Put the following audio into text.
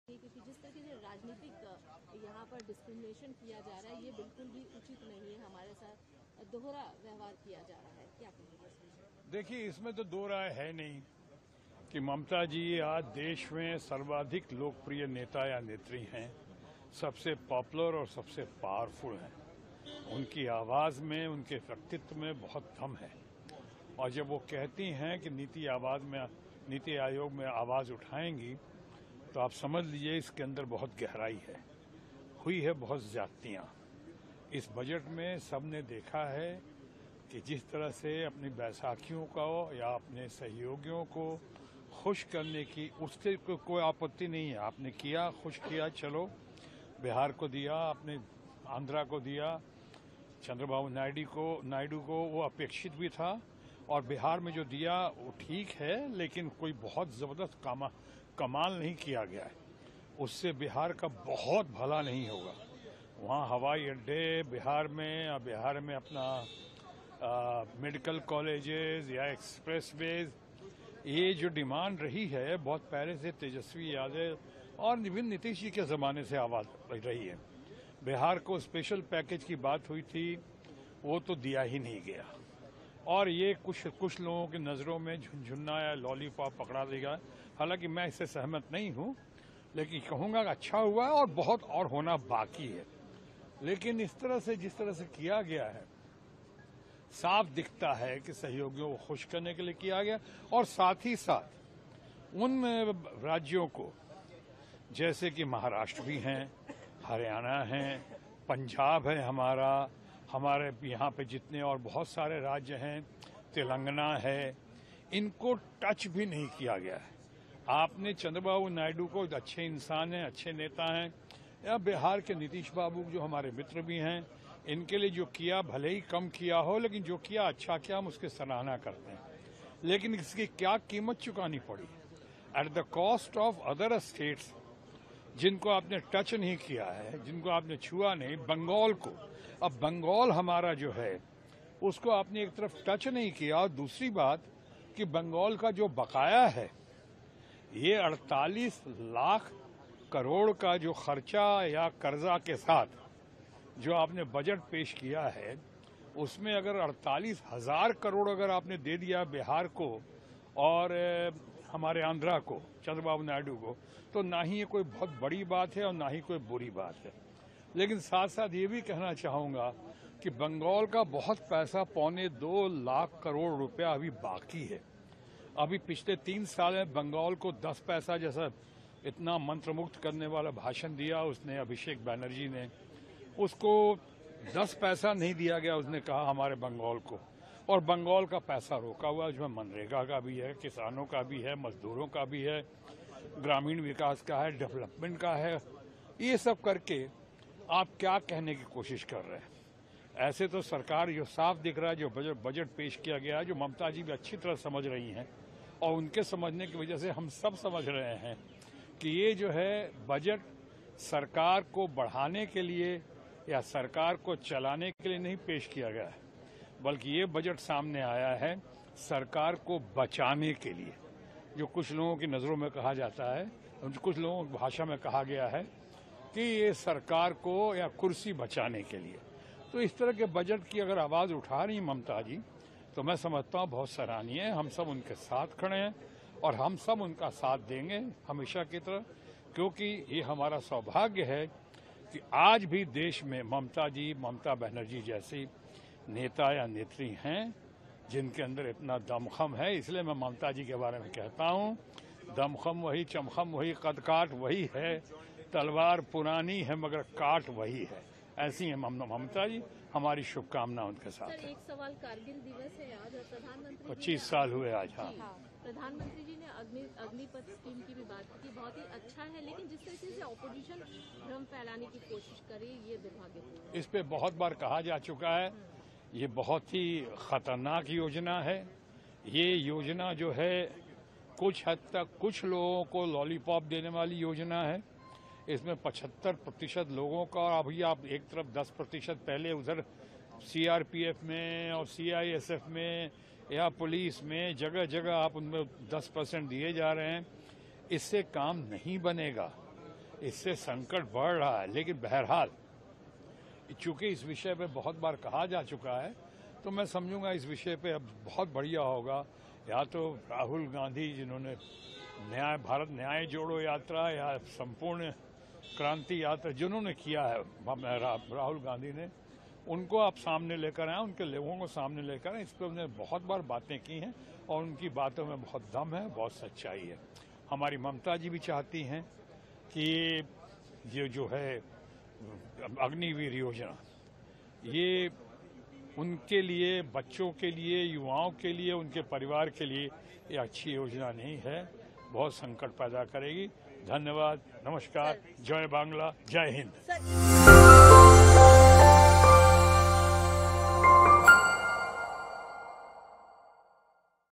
क्योंकि जिस तरीके से राजनीतिक यहाँ पर डिस्क्रिमिनेशन किया जा रहा है ये बिल्कुल भी उचित नहीं है। हमारे साथ दोहरा व्यवहार किया जा रहा है, क्या कहेंगे इस विषय? देखिए, इसमें तो दो राय है नहीं कि ममता जी आज देश में सर्वाधिक लोकप्रिय नेता या नेत्री हैं, सबसे पॉपुलर और सबसे पावरफुल हैं। उनकी आवाज में, उनके व्यक्तित्व में बहुत दम है। और जब वो कहती हैं कि नीति आयोग में आवाज उठाएंगी, तो आप समझ लीजिए इसके अंदर बहुत गहराई है। हुई है बहुत ज्यादतियां। इस बजट में सबने देखा है कि जिस तरह से अपनी बैसाखियों को या अपने सहयोगियों को खुश करने की, उससे कोई आपत्ति नहीं है। आपने किया, खुश किया, चलो। बिहार को दिया, आपने आंध्रा को दिया, चंद्रबाबू नायडू को वो अपेक्षित भी था। और बिहार में जो दिया वो ठीक है, लेकिन कोई बहुत जबरदस्त कमाल नहीं किया गया है। उससे बिहार का बहुत भला नहीं होगा। वहाँ हवाई अड्डे बिहार में अपना मेडिकल कॉलेजेस या एक्सप्रेसवेज, ये जो डिमांड रही है बहुत पहले से तेजस्वी यादव और विभिन्न नीतीश जी के जमाने से आवाज रही है। बिहार को स्पेशल पैकेज की बात हुई थी, वो तो दिया ही नहीं गया। और ये कुछ लोगों की नजरों में झुनझुना या लॉलीपॉप पकड़ा देगा। हालांकि मैं इससे सहमत नहीं हूं, लेकिन कहूंगा कि अच्छा हुआ और बहुत और होना बाकी है। लेकिन इस तरह से जिस तरह से किया गया है, साफ दिखता है कि सहयोगियों को खुश करने के लिए किया गया। और साथ ही साथ उन राज्यों को, जैसे कि महाराष्ट्र भी हैं, हरियाणा है, पंजाब है, हमारे यहाँ पे जितने और बहुत सारे राज्य हैं, तेलंगाना है, इनको टच भी नहीं किया गया है। आपने चंद्रबाबू नायडू को अच्छे इंसान हैं, अच्छे नेता हैं, या बिहार के नीतीश बाबू जो हमारे मित्र भी हैं, इनके लिए जो किया भले ही कम किया हो, लेकिन जो किया अच्छा किया, हम उसकी सराहना करते हैं। लेकिन इसकी क्या कीमत चुकानी पड़ी at the cost of other states जिनको आपने टच नहीं किया है, जिनको आपने छुआ नहीं। बंगाल को, अब बंगाल हमारा जो है उसको आपने एक तरफ टच नहीं किया। और दूसरी बात कि बंगाल का जो बकाया है, ये 48 लाख करोड़ का जो खर्चा या कर्जा के साथ जो आपने बजट पेश किया है, उसमें अगर 48,000 करोड़ अगर आपने दे दिया बिहार को और हमारे आंध्रा को, चंद्रबाबू नायडू को, तो ना ही ये कोई बहुत बड़ी बात है और ना ही कोई बुरी बात है। लेकिन साथ साथ ये भी कहना चाहूंगा कि बंगाल का बहुत पैसा, 2.25 लाख करोड़ रुपया अभी बाकी है। अभी पिछले 3 साल में बंगाल को 10 पैसा जैसा इतना मंत्रमुग्ध करने वाला भाषण दिया उसने, अभिषेक बैनर्जी ने। उसको 10 पैसा नहीं दिया गया, उसने कहा हमारे बंगाल को। और बंगाल का पैसा रोका हुआ, जो मनरेगा का भी है, किसानों का भी है, मजदूरों का भी है, ग्रामीण विकास का है, डेवलपमेंट का है। ये सब करके आप क्या कहने की कोशिश कर रहे हैं? ऐसे तो सरकार जो साफ दिख रहा है, जो बजट पेश किया गया है, जो ममता जी भी अच्छी तरह समझ रही हैं, और उनके समझने की वजह से हम सब समझ रहे हैं कि ये जो है बजट सरकार को बढ़ाने के लिए या सरकार को चलाने के लिए नहीं पेश किया गया है, बल्कि ये बजट सामने आया है सरकार को बचाने के लिए। जो कुछ लोगों की नजरों में कहा जाता है, कुछ लोगों की भाषा में कहा गया है कि ये सरकार को या कुर्सी बचाने के लिए। तो इस तरह के बजट की अगर आवाज उठा रही ममता जी, तो मैं समझता हूँ बहुत सराहनीय है। हम सब उनके साथ खड़े हैं और हम सब उनका साथ देंगे हमेशा की तरह, क्योंकि ये हमारा सौभाग्य है कि आज भी देश में ममता बनर्जी जैसी नेता या नेत्री हैं जिनके अंदर इतना दमखम है। इसलिए मैं ममता जी के बारे में कहता हूँ, दमखम वही, चमखम वही, कदकाठ वही है, तलवार पुरानी है मगर काट वही है। ऐसी है ममता जी। हमारी शुभकामना उनके साथ है। एक सवाल, कारगिल दिवस है आज और प्रधानमंत्री 25 साल हुए आज। हाँ, प्रधानमंत्री जी ने अग्निपथ स्कीम की भी बात की, बहुत ही अच्छा है, लेकिन जिस तरीके से ऑपोजिशन भ्रम फैलाने की कोशिश करे, ये दुर्भाग्यपूर्ण है। इस पे बहुत बार कहा जा चुका है, ये बहुत ही खतरनाक योजना है। ये योजना जो है कुछ हद तक कुछ लोगों को लॉलीपॉप देने वाली योजना है। इसमें 75% लोगों का, और अभी आप एक तरफ 10% पहले उधर सीआरपीएफ में और सीआईएसएफ में या पुलिस में जगह जगह आप उनमें 10% दिए जा रहे हैं। इससे काम नहीं बनेगा। इससे संकट बढ़ रहा है। लेकिन बहरहाल चूंकि इस विषय पे बहुत बार कहा जा चुका है, तो मैं समझूंगा इस विषय पे अब बहुत बढ़िया होगा या तो राहुल गांधी जिन्होंने भारत न्याय जोड़ो यात्रा या संपूर्ण क्रांति यात्रा जिन्होंने किया है राहुल गांधी ने, उनको आप सामने लेकर आए, उनके लोगों को सामने लेकर आए। इस पर उन्होंने बहुत बार बातें की हैं और उनकी बातों में बहुत दम है, बहुत सच्चाई है। हमारी ममता जी भी चाहती हैं कि ये जो है अग्निवीर योजना, ये उनके लिए, बच्चों के लिए, युवाओं के लिए, उनके परिवार के लिए ये अच्छी योजना नहीं है, बहुत संकट पैदा करेगी। धन्यवाद, नमस्कार, जय बांग्ला, जय हिंद।